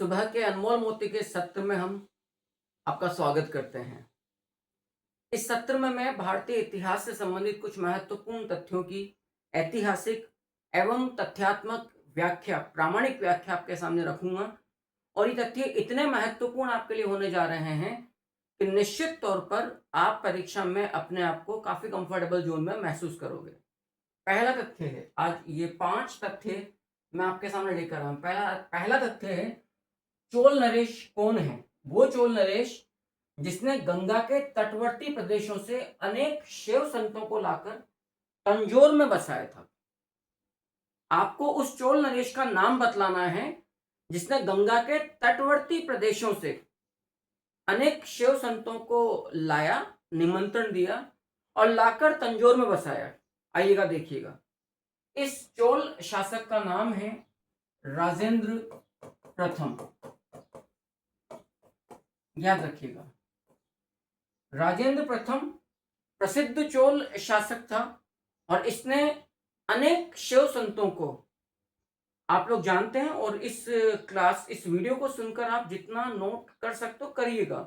सुबह के अनमोल मोती के सत्र में हम आपका स्वागत करते हैं। इस सत्र में मैं भारतीय इतिहास से संबंधित कुछ महत्वपूर्ण तथ्यों की ऐतिहासिक एवं तथ्यात्मक व्याख्या, प्रामाणिक व्याख्या आपके सामने रखूंगा और ये तथ्य इतने महत्वपूर्ण आपके लिए होने जा रहे हैं कि निश्चित तौर पर आप परीक्षा में अपने आप को काफी कंफर्टेबल जोन में महसूस करोगे। पहला तथ्य है, आज ये 5 तथ्य मैं आपके सामने लेकर आया हूं। पहला पहला तथ्य है, चोल नरेश कौन है? वो चोल नरेश जिसने गंगा के तटवर्ती प्रदेशों से अनेक शैव संतों को लाकर तंजौर में बसाया था। आपको उस चोल नरेश का नाम बतलाना है जिसने गंगा के तटवर्ती प्रदेशों से अनेक शैव संतों को लाया, निमंत्रण दिया और लाकर तंजौर में बसाया। आइएगा, देखिएगा। इस चोल शासक का नाम है राजेंद्र प्रथम। याद रखिएगा, राजेंद्र प्रथम प्रसिद्ध चोल शासक था और इसने अनेक शैव संतों को, आप लोग जानते हैं, और इस वीडियो को सुनकर आप जितना नोट कर सकते हो करिएगा।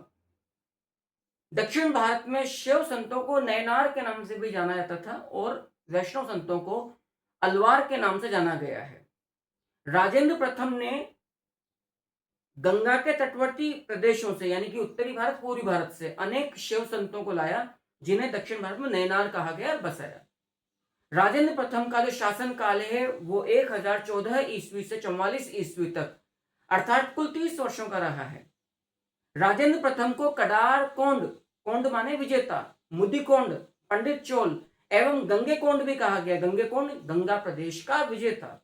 दक्षिण भारत में शैव संतों को नैनार के नाम से भी जाना जाता था और वैष्णव संतों को अलवार के नाम से जाना गया है। राजेंद्र प्रथम ने गंगा के तटवर्ती प्रदेशों से, यानी कि उत्तरी भारत, पूर्वी भारत से अनेक शैव संतों को लाया जिन्हें दक्षिण भारत में नैनार कहा गया और बसाया। राजेंद्र प्रथम का जो शासन काल है वो 1014 ईस्वी से 44 ईस्वी तक, अर्थात कुल 30 वर्षों का रहा है। राजेंद्र प्रथम को कडार कोंड, कोंड माने विजेता, मुदिकोंड पंडित चोल एवं गंगे कोंड भी कहा गया। गंगे कोंड गंगा प्रदेश का विजेता।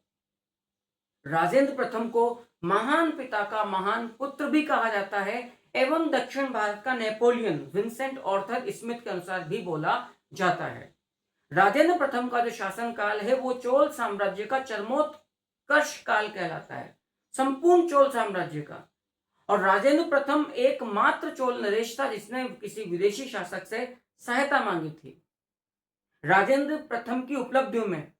राजेंद्र प्रथम को महान पिता का महान पुत्र भी कहा जाता है एवं दक्षिण भारत का नेपोलियन, विंसेंट ऑर्थर स्मिथ के अनुसार भी बोला जाता है। राजेंद्र प्रथम का जो शासन काल है वो चोल साम्राज्य का चरमोत्कर्ष काल कहलाता है, संपूर्ण चोल साम्राज्य का। और राजेंद्र प्रथम एकमात्र चोल नरेश था जिसने किसी विदेशी शासक से सहायता मांगी थी। राजेंद्र प्रथम की उपलब्धियों में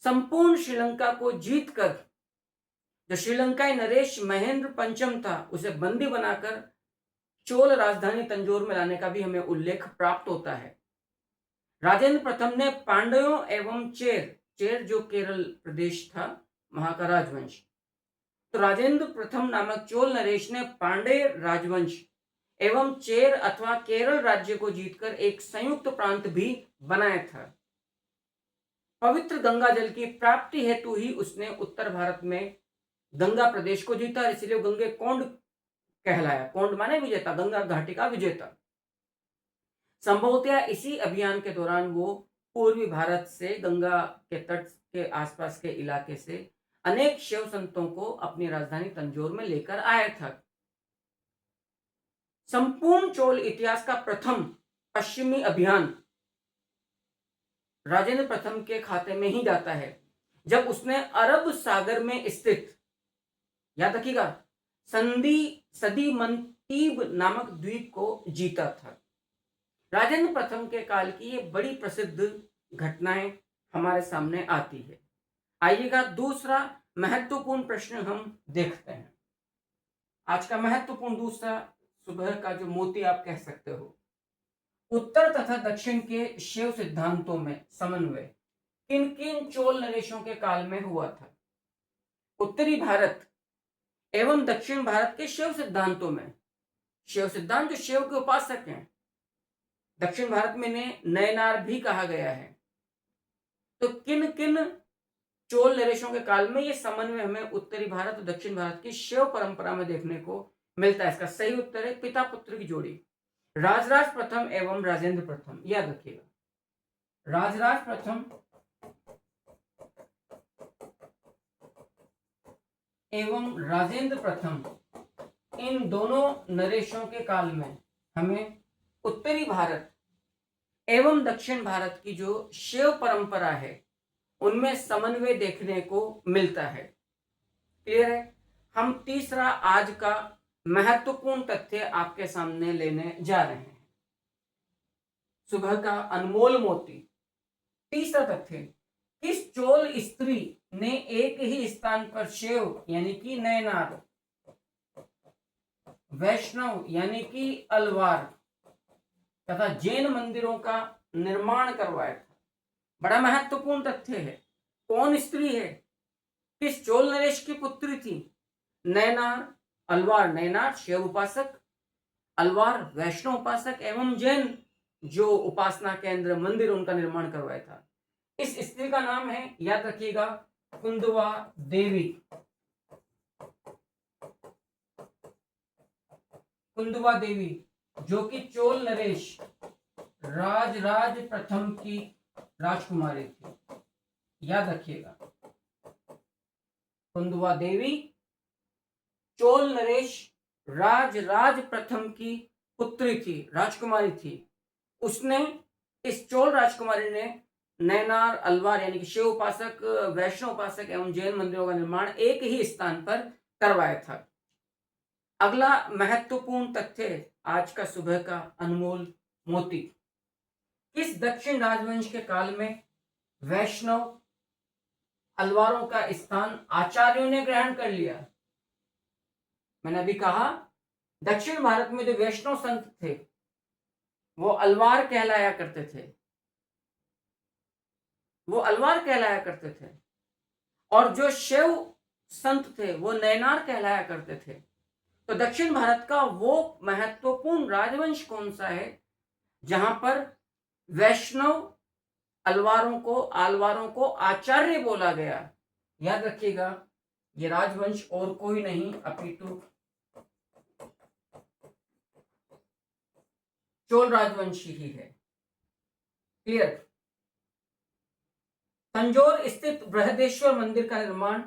संपूर्ण श्रीलंका को जीतकर जो श्रीलंकाई नरेश महेंद्र पंचम था उसे बंदी बनाकर चोल राजधानी तंजौर में लाने का भी हमें उल्लेख प्राप्त होता है। राजेंद्र प्रथम ने पांड्यों एवं चेर जो केरल प्रदेश था, वहां का राजवंश, तो राजेंद्र प्रथम नामक चोल नरेश ने पांड्य राजवंश एवं चेर अथवा केरल राज्य को जीतकर एक संयुक्त प्रांत भी बनाया था। पवित्र गंगा जल की प्राप्ति हेतु ही उसने उत्तर भारत में गंगा प्रदेश को जीता, इसलिए गंगे कोंड कहलाया। कोंड माने विजेता, गंगा घाटी का विजेता। संभवतः इसी अभियान के दौरान वो पूर्वी भारत से, गंगा के तट के आसपास के इलाके से अनेक शैव संतों को अपनी राजधानी तंजौर में लेकर आया था। संपूर्ण चोल इतिहास का प्रथम पश्चिमी अभियान राजेंद्र प्रथम के खाते में ही जाता है जब उसने अरब सागर में स्थित, याद रखिएगा, सदीमंतीब नामक द्वीप को जीता था। राजेंद्र प्रथम के काल की ये बड़ी प्रसिद्ध घटनाएं हमारे सामने आती है। आइएगा, दूसरा महत्वपूर्ण प्रश्न हम देखते हैं। आज का महत्वपूर्ण दूसरा सुबह का जो मोती आप कह सकते हो, उत्तर तथा दक्षिण के शैव सिद्धांतों में समन्वय किन किन चोल नरेशों के काल में हुआ था? उत्तरी भारत एवं दक्षिण भारत के शैव सिद्धांतों में, शैव सिद्धांत जो शैव के उपासक हैं, दक्षिण भारत में इन्हें नयनार भी कहा गया है। तो किन किन चोल नरेशों के काल में ये समन्वय हमें उत्तरी भारत और दक्षिण भारत की शैव परंपरा में देखने को मिलता है? इसका सही उत्तर है पिता पुत्र की जोड़ी, राजराज प्रथम एवं राजेंद्र प्रथम। याद रखिएगा, राजराज प्रथम एवं राजेंद्र प्रथम, इन दोनों नरेशों के काल में हमें उत्तरी भारत एवं दक्षिण भारत की जो शैव परंपरा है उनमें समन्वय देखने को मिलता है। क्लियर है? हम तीसरा आज का महत्वपूर्ण तथ्य आपके सामने लेने जा रहे हैं। सुबह का अनमोल मोती, तीसरा तथ्य, किस चोल स्त्री ने एक ही स्थान पर शैव यानी कि नयनार वैष्णव यानी कि अलवार तथा जैन मंदिरों का निर्माण करवाया था। बड़ा महत्वपूर्ण तथ्य है। कौन स्त्री है? किस चोल नरेश की पुत्री थी? नैनार, अलवार नैनार शिव उपासक, अलवार वैष्णव उपासक एवं जैन जो उपासना केंद्र मंदिर उनका निर्माण करवाया था। इस स्त्री का नाम है, याद रखिएगा, कुंदवा देवी। कुंदवा देवी जो कि चोल नरेश राज प्रथम की राजकुमारी थी, याद रखिएगा। कुंदवा देवी चोल नरेश राज प्रथम की पुत्री थी, राजकुमारी थी। उसने, इस चोल राजकुमारी ने नैनार, अलवार यानी कि शिव उपासक, वैष्णव उपासक एवं जैन मंदिरों का निर्माण एक ही स्थान पर करवाया था। अगला महत्वपूर्ण तथ्य आज का सुबह का अनमोल मोती। किस दक्षिण राजवंश के काल में वैष्णव अलवारों का स्थान आचार्यों ने ग्रहण कर लिया? मैंने अभी कहा दक्षिण भारत में जो वैष्णव संत थे वो अलवार कहलाया करते थे, वो अलवार कहलाया करते थे, और जो शैव संत थे वो नैनार कहलाया करते थे। तो दक्षिण भारत का वो महत्वपूर्ण राजवंश कौन सा है जहां पर वैष्णव अलवारों को आचार्य बोला गया? याद रखिएगा, ये राजवंश और कोई नहीं अपितु चोल राजवंश ही है। क्लियर? तंजौर स्थित बृहदेश्वर मंदिर का निर्माण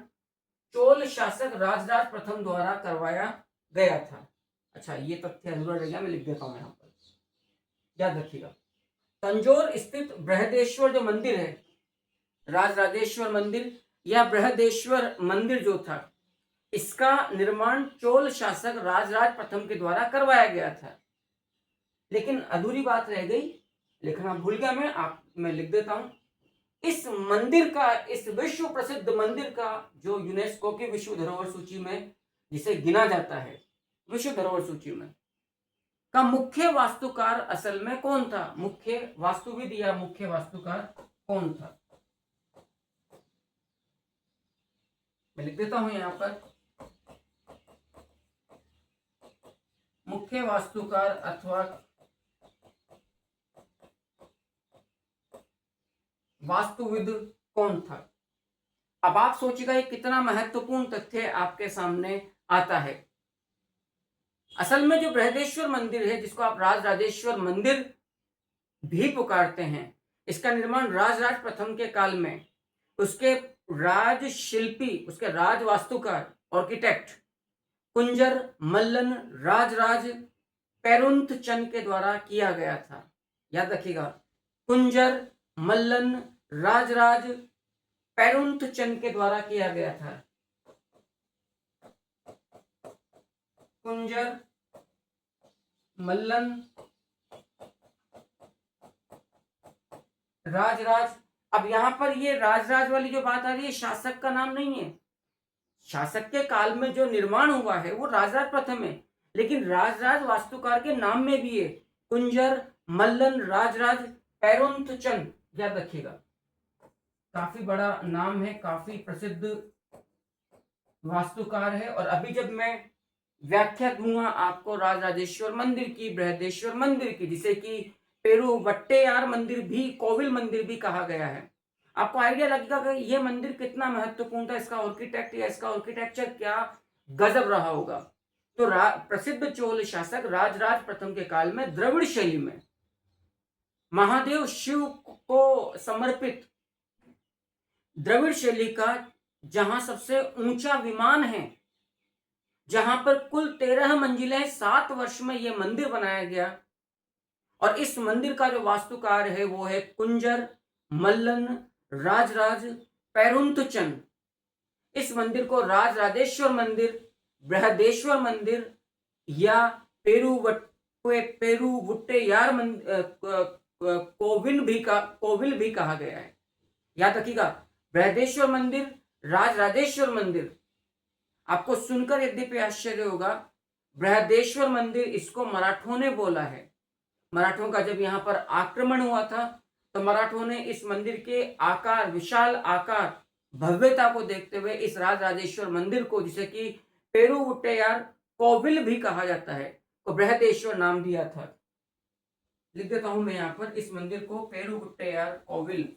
चोल शासक राजराज प्रथम द्वारा करवाया गया था। अच्छा, ये तथ्य अधूरा रह गया, मैं लिख देता हूं यहां पर, याद रखिएगा। तंजौर स्थित बृहदेश्वर जो मंदिर है, राजराजेश्वर मंदिर या बृहदेश्वर मंदिर जो था, इसका निर्माण चोल शासक राजराज प्रथम के द्वारा करवाया गया था। लेकिन अधूरी बात रह गई, लिखना भूल गया मैं लिख देता हूं। इस मंदिर का, इस विश्व प्रसिद्ध मंदिर का जो यूनेस्को की विश्व धरोहर सूची में जिसे गिना जाता है, विश्व धरोहर सूची में, का मुख्य वास्तुकार असल में कौन था? मुख्य वास्तुविद या मुख्य वास्तुकार कौन था? मैं लिख देता हूं यहां पर, मुख्य वास्तुकार अथवा वास्तुविद कौन था? अब आप सोचिएगा ये कितना महत्वपूर्ण तथ्य आपके सामने आता है। असल में जो बृहदेश्वर मंदिर है, जिसको आप राजराजेश्वर मंदिर भी पुकारते हैं, इसका निर्माण राजराज प्रथम के काल में उसके राजशिल्पी, उसके राज वास्तुकार, आर्किटेक्ट कुंजर मल्लन राजराज पेरुंत चंद के द्वारा किया गया था। याद रखिएगा, कुंजर मल्लन राजराज पेरुंत चंद के द्वारा किया गया था। कुंजर मल्लन राजराज। अब यहां पर ये राजराज वाली जो बात आ रही है, शासक का नाम नहीं है। शासक के काल में जो निर्माण हुआ है वो राजराज प्रथम है, लेकिन राजराज वास्तुकार के नाम में भी है कुंजर मल्लन राजराज पेरुंत चंद। याद रखिएगा, काफी बड़ा नाम है, काफी प्रसिद्ध वास्तुकार है। और अभी जब मैं व्याख्या दूंगा आपको राजराजेश्वर मंदिर की, बृहदेश्वर मंदिर की, जिसे कि पेरू वट्टेयार मंदिर भी, कोविल मंदिर भी कहा गया है, आपको आइडिया लगेगा कि यह मंदिर कितना महत्वपूर्ण था, इसका आर्किटेक्ट या इसका आर्किटेक्चर क्या गजब रहा होगा। तो प्रसिद्ध चोल शासक राजराज प्रथम के काल में द्रविड़ शैली में महादेव शिव को समर्पित द्रविड़ शैली का जहां सबसे ऊंचा विमान है, जहां पर कुल 13 मंजिलें 7 वर्ष में यह मंदिर बनाया गया, और इस मंदिर का जो वास्तुकार है वो है कुंजर मल्लन राजराज पेरुंत चंद। इस मंदिर को राजराजेश्वर मंदिर, बृहदेश्वर मंदिर या पेरुवुट्टेयार कोविल भी कहा गया है। याद रखिएगा, बृहदेश्वर मंदिर, राजराजेश्वर मंदिर। आपको सुनकर यद्यपि आश्चर्य होगा, बृहदेश्वर मंदिर इसको मराठों ने बोला है। मराठों का जब यहाँ पर आक्रमण हुआ था तो मराठों ने इस मंदिर के आकार, विशाल आकार, भव्यता को देखते हुए इस राजराजेश्वर मंदिर को, जिसे कि पेरुवुट्टैयार कोविल भी कहा जाता है, को बृहदेश्वर नाम दिया था। लिख देता हूं मैं यहाँ पर इस मंदिर को पेरुवुट्टैयार कोविल।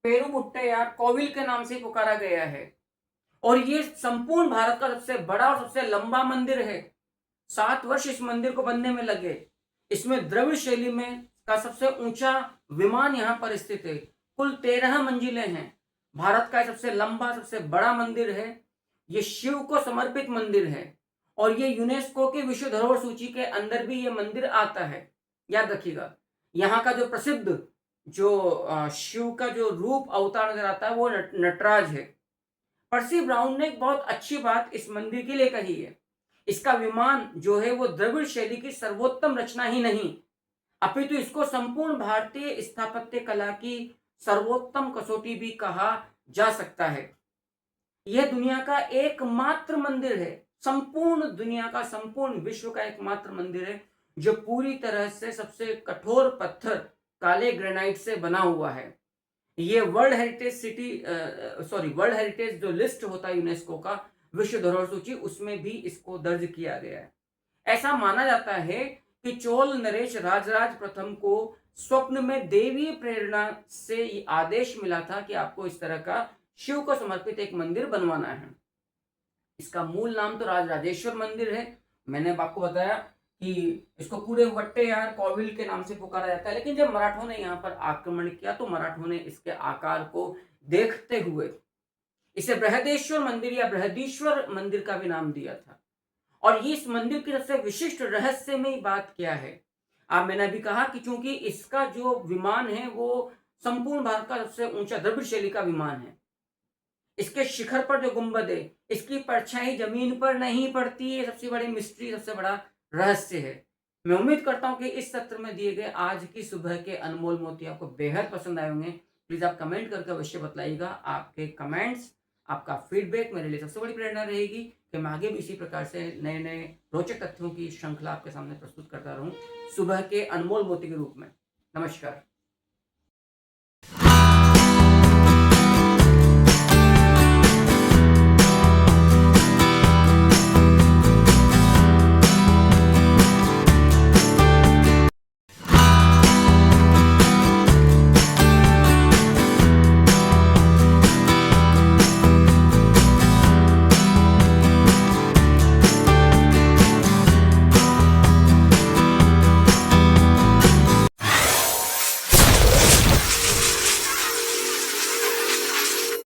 पेरुवुट्टैयार कोविल के नाम से पुकारा गया है और ये संपूर्ण भारत का सबसे बड़ा और सबसे लंबा मंदिर है। 7 वर्ष इस मंदिर को बनने में लगे। इसमें द्रविड़ शैली में का सबसे ऊंचा विमान यहाँ पर स्थित है। कुल 13 मंजिलें हैं। भारत का सबसे लंबा, सबसे बड़ा मंदिर है। ये शिव को समर्पित मंदिर है और ये यूनेस्को की विश्व धरोहर सूची के अंदर भी ये मंदिर आता है। याद रखिएगा, यहाँ का जो प्रसिद्ध शिव का जो रूप अवतार नजर आता है वो नटराज है। पर्सी ब्राउन ने एक बहुत अच्छी बात इस मंदिर के लिए कही है। इसका विमान जो है वो द्रविड़ शैली की सर्वोत्तम रचना ही नहीं, अपितु इसको संपूर्ण भारतीय स्थापत्य कला की सर्वोत्तम कसौटी भी कहा जा सकता है। यह दुनिया का एकमात्र मंदिर है, संपूर्ण दुनिया का, संपूर्ण विश्व का एकमात्र मंदिर है जो पूरी तरह से सबसे कठोर पत्थर, काले ग्रेनाइट से बना हुआ है। ये वर्ल्ड हेरिटेज जो लिस्ट होता है यूनेस्को का, विश्व धरोहर सूची, उसमें भी इसको दर्ज किया गया है। ऐसा माना जाता है कि चोल नरेश राजराज प्रथम को स्वप्न में देवी प्रेरणा से आदेश मिला था कि आपको इस तरह का शिव को समर्पित एक मंदिर बनवाना है। इसका मूल नाम तो राजराजेश्वर मंदिर है। मैंने आपको बताया कि इसको पूरे वट्टैयार कोविल के नाम से पुकारा जाता है, लेकिन जब मराठों ने यहाँ पर आक्रमण किया तो मराठों ने इसके आकार को देखते हुए इसे बृहदेश्वर मंदिर या बृहदीश्वर मंदिर का भी नाम दिया था। और ये इस मंदिर की सबसे विशिष्ट रहस्यमयी बात क्या है? मैंने अभी कहा कि चूंकि इसका जो विमान है वो संपूर्ण भारत का सबसे ऊंचा द्रविड़ शैली का विमान है। इसके शिखर पर जो गुंबद है, इसकी परछाई जमीन पर नहीं पड़ती है। सबसे बड़ी मिस्ट्री, सबसे बड़ा रहस्य है। मैं उम्मीद करता हूं कि इस सत्र में दिए गए आज की सुबह के अनमोल मोती आपको बेहद पसंद आए होंगे। प्लीज आप कमेंट करके अवश्य बताइएगा। आपके कमेंट्स, आपका फीडबैक मेरे लिए सबसे बड़ी प्रेरणा रहेगी कि मैं आगे भी इसी प्रकार से नए नए रोचक तथ्यों की श्रृंखला आपके सामने प्रस्तुत करता रहूं, सुबह के अनमोल मोती के रूप में। नमस्कार।